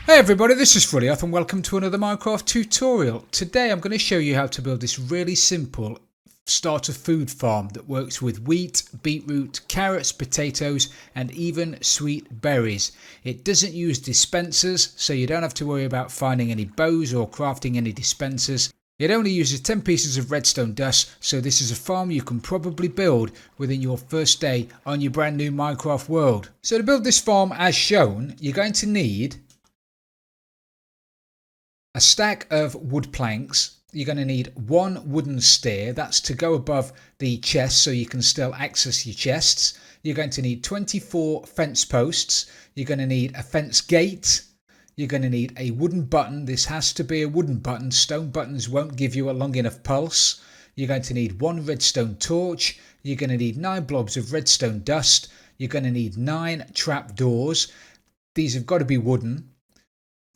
Hey everybody, this is Frilioth and welcome to another Minecraft tutorial. Today I'm going to show you how to build this really simple starter food farm that works with wheat, beetroot, carrots, potatoes and even sweet berries. It doesn't use dispensers, so you don't have to worry about finding any bows or crafting any dispensers. It only uses 10 pieces of redstone dust, so this is a farm you can probably build within your first day on your brand new Minecraft world. So to build this farm as shown, you're going to need a stack of wood planks. You're going to need one wooden stair, that's to go above the chest so you can still access your chests. You're going to need 24 fence posts. You're going to need a fence gate. You're going to need a wooden button. This has to be a wooden button. Stone buttons won't give you a long enough pulse. You're going to need one redstone torch. You're going to need 9 blobs of redstone dust. You're going to need 9 trap doors. These have got to be wooden.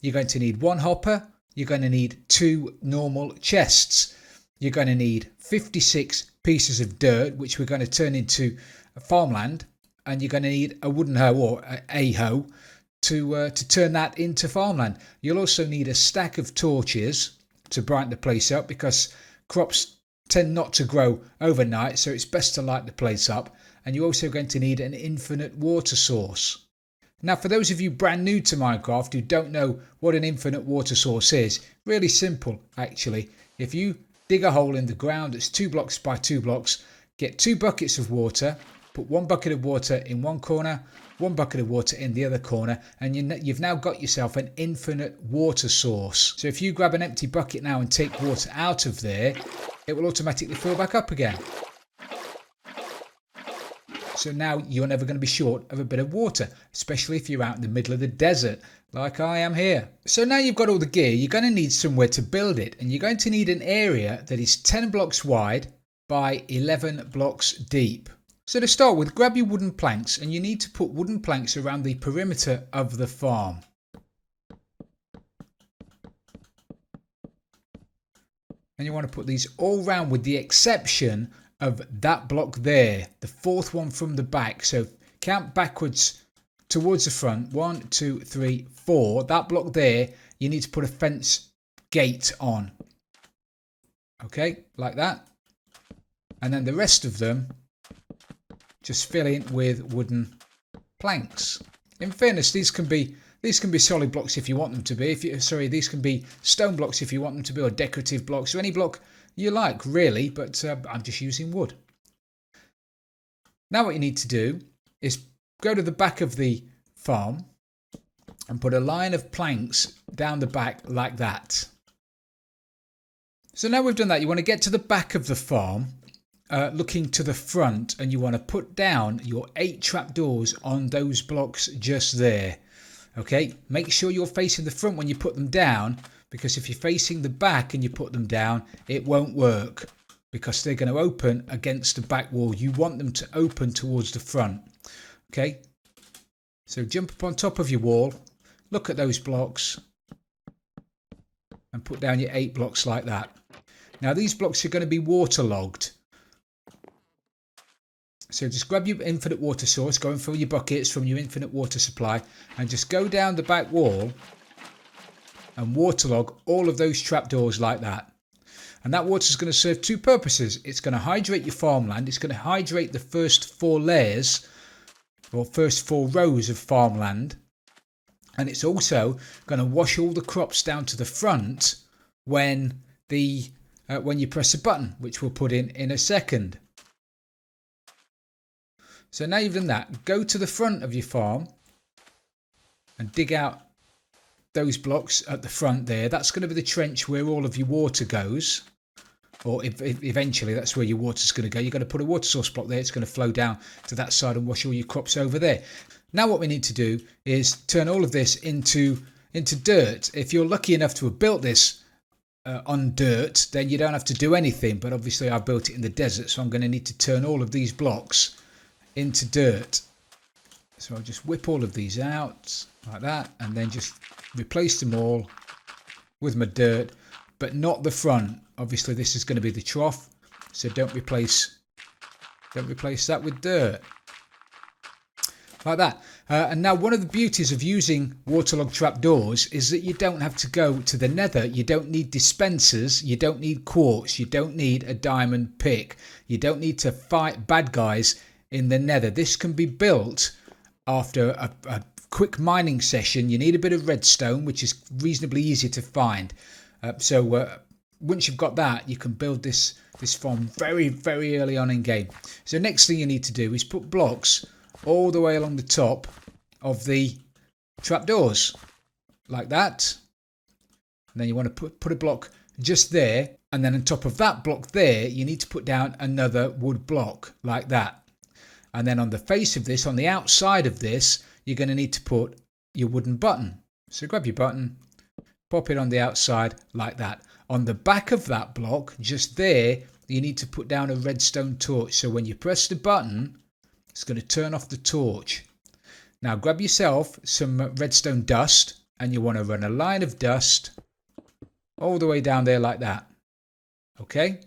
You're going to need 1 hopper. You're going to need 2 normal chests. You're going to need 56 pieces of dirt, which we're going to turn into farmland. And you're going to need a wooden hoe or a hoe to turn that into farmland. You'll also need a stack of torches to brighten the place up because crops tend not to grow overnight, so it's best to light the place up. And you're also going to need an infinite water source. Now, for those of you brand new to Minecraft who don't know what an infinite water source is, really simple actually. If you dig a hole in the ground that's 2 blocks by 2 blocks, get 2 buckets of water, put 1 bucket of water in one corner, 1 bucket of water in the other corner, and you've now got yourself an infinite water source. So if you grab an empty bucket now and take water out of there, it will automatically fill back up again. So now you're never going to be short of a bit of water, especially if you're out in the middle of the desert like I am here. So now you've got all the gear, you're going to need somewhere to build it, and you're going to need an area that is 10 blocks wide by 11 blocks deep. So to start with, grab your wooden planks, and you need to put wooden planks around the perimeter of the farm. And you want to put these all round with the exception of that block there, the 4th one from the back. So count backwards towards the front. 1, 2, 3, 4. That block there, you need to put a fence gate on. Okay, like that. And then the rest of them, just fill in with wooden planks. In fairness, these can be solid blocks if you want them to be. These can be stone blocks if you want them to be, or decorative blocks, or any block you like really, but I'm just using wood. Now what you need to do is go to the back of the farm and put a line of planks down the back like that. So now we've done that, you want to get to the back of the farm, looking to the front, and you want to put down your 8 trapdoors on those blocks just there. Okay, make sure you're facing the front when you put them down, because if you're facing the back and you put them down, it won't work because they're going to open against the back wall. You want them to open towards the front. Okay, so jump up on top of your wall, look at those blocks and put down your 8 blocks like that. Now these blocks are going to be waterlogged. So just grab your infinite water source, go and fill your buckets from your infinite water supply, and just go down the back wall and waterlog all of those trapdoors like that. And that water is going to serve 2 purposes. It's going to hydrate your farmland. It's going to hydrate the first 4 layers or first 4 rows of farmland. And it's also going to wash all the crops down to the front when you press a button, which we'll put in a second. So now you've done that, go to the front of your farm and dig out those blocks at the front there. That's going to be the trench where all of your water goes, or eventually that's where your water's going to go. You're going to put a water source block there. It's going to flow down to that side and wash all your crops over there. Now what we need to do is turn all of this into dirt. If you're lucky enough to have built this on dirt, then you don't have to do anything. But obviously I've built it in the desert, so I'm going to need to turn all of these blocks into dirt. So I'll just whip all of these out like that and then just replace them all with my dirt, but not the front. Obviously this is going to be the trough, so don't replace that with dirt. like that. And now one of the beauties of using waterlogged trapdoors is that you don't have to go to the nether. You don't need dispensers, you don't need quartz, you don't need a diamond pick, you don't need to fight bad guys in the nether. This can be built after a quick mining session. You need a bit of redstone, which is reasonably easy to find. So once you've got that, you can build this farm very, very early on in game. So next thing you need to do is put blocks all the way along the top of the trapdoors, like that. And then you want to put a block just there, and then on top of that block there, you need to put down another wood block, like that. And then on the face of this, on the outside of this, you're going to need to put your wooden button. So grab your button, pop it on the outside, like that. On the back of that block, just there, you need to put down a redstone torch. So when you press the button, it's going to turn off the torch. Now grab yourself some redstone dust, and you want to run a line of dust all the way down there, like that. Okay?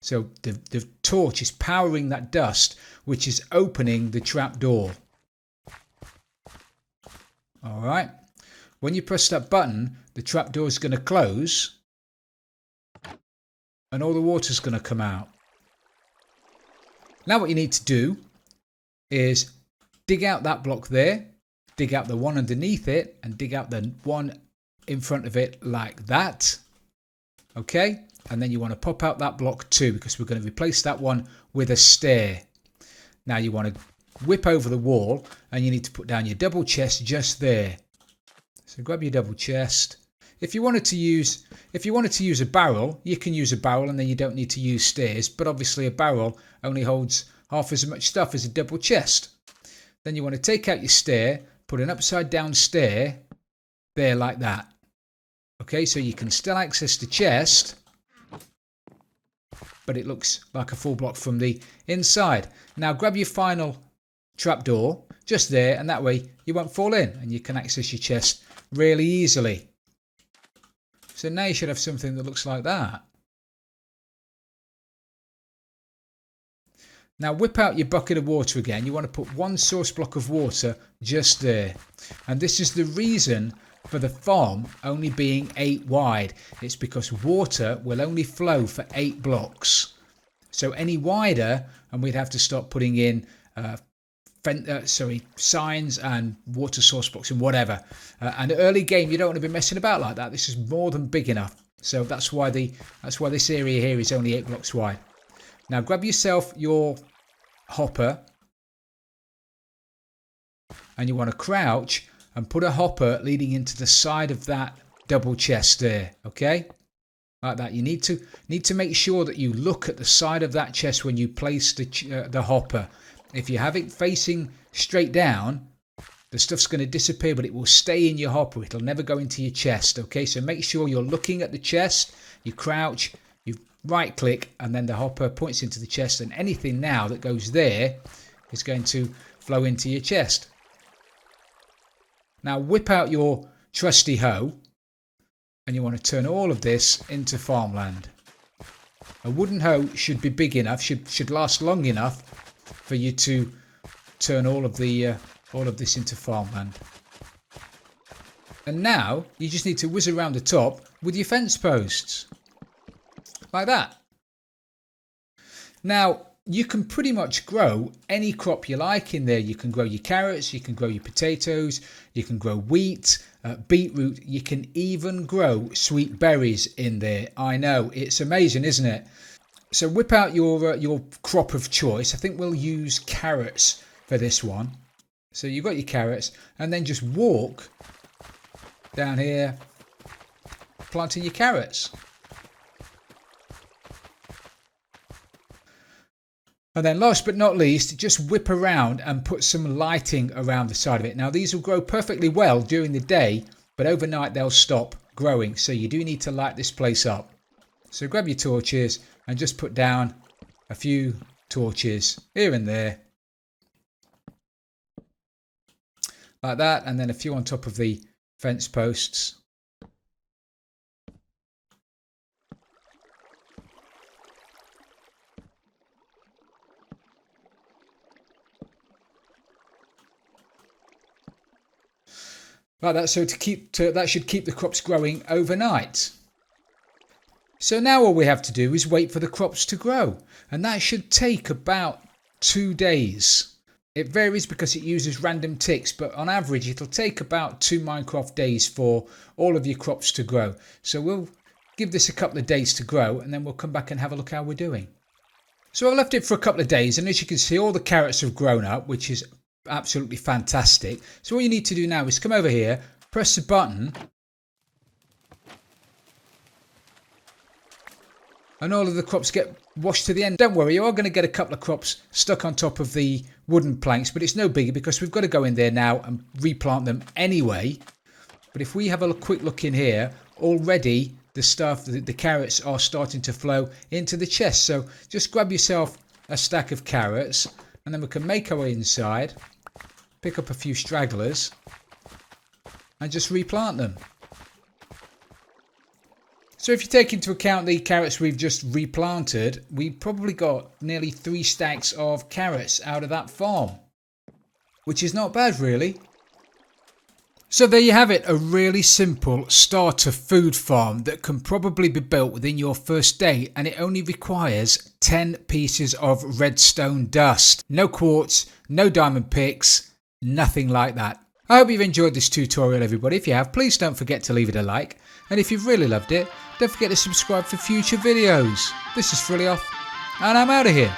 So the torch is powering that dust, which is opening the trap door. Alright. When you press that button, the trap door is going to close, and all the water is going to come out. Now what you need to do is dig out that block there, dig out the one underneath it, and dig out the one in front of it, like that. Okay? And then you want to pop out that block too, because we're going to replace that one with a stair. Now you want to whip over the wall, and you need to put down your double chest just there. So grab your double chest. If you wanted to use a barrel, you can use a barrel, and then you don't need to use stairs. But obviously a barrel only holds half as much stuff as a double chest. Then you want to take out your stair, put an upside down stair there, like that. Okay, so you can still access the chest, but it looks like a full block from the inside. Now grab your final trapdoor just there, and that way you won't fall in, and you can access your chest really easily. So now you should have something that looks like that. Now whip out your bucket of water again. You want to put one source block of water just there. And this is the reason for the farm only being 8 wide. It's because water will only flow for 8 blocks. So any wider, and we'd have to start putting in signs and water source blocks and whatever. And early game, you don't want to be messing about like that. This is more than big enough. So that's why this area here is only 8 blocks wide. Now grab yourself your hopper, and you want to crouch and put a hopper leading into the side of that double chest there. Okay, like that. You need to make sure that you look at the side of that chest when you place the hopper. If you have it facing straight down, the stuff's going to disappear, but it will stay in your hopper. It'll never go into your chest. Okay, so make sure you're looking at the chest. You crouch, you right click, and then the hopper points into the chest, and anything now that goes there is going to flow into your chest. Now whip out your trusty hoe, and you want to turn all of this into farmland. A wooden hoe should be big enough, should last long enough for you to turn all of this into farmland. And now you just need to whiz around the top with your fence posts, like that. Now you can pretty much grow any crop you like in there. You can grow your carrots, you can grow your potatoes, you can grow wheat, beetroot, you can even grow sweet berries in there. I know, it's amazing, isn't it? So whip out your crop of choice. I think we'll use carrots for this one. So you've got your carrots, and then just walk down here planting your carrots. And then last but not least, just whip around and put some lighting around the side of it. Now these will grow perfectly well during the day, but overnight they'll stop growing. So you do need to light this place up. So grab your torches and just put down a few torches here and there. Like that, and then a few on top of the fence posts. like that. So that should keep the crops growing overnight. So now all we have to do is wait for the crops to grow, and that should take about 2 days. It varies because it uses random ticks, but on average it'll take about 2 Minecraft days for all of your crops to grow. So we'll give this a couple of days to grow, and then we'll come back and have a look how we're doing. So I left it for a couple of days, and as you can see, all the carrots have grown up, which is absolutely fantastic. So all you need to do now is come over here, press the button, and all of the crops get washed to the end. Don't worry, you are going to get a couple of crops stuck on top of the wooden planks, but it's no biggie because we've got to go in there now and replant them anyway. But if we have a quick look in here, already the carrots are starting to flow into the chest. So just grab yourself a stack of carrots, and then we can make our way inside, pick up a few stragglers, and just replant them. So if you take into account the carrots we've just replanted, we probably got nearly 3 stacks of carrots out of that farm, which is not bad really. So there you have it, a really simple starter food farm that can probably be built within your first day, and it only requires 10 pieces of redstone dust. No quartz, no diamond picks, nothing like that. I hope you've enjoyed this tutorial everybody. If you have, please don't forget to leave it a like, and if you've really loved it, don't forget to subscribe for future videos. This is Frilioth, and I'm out of here.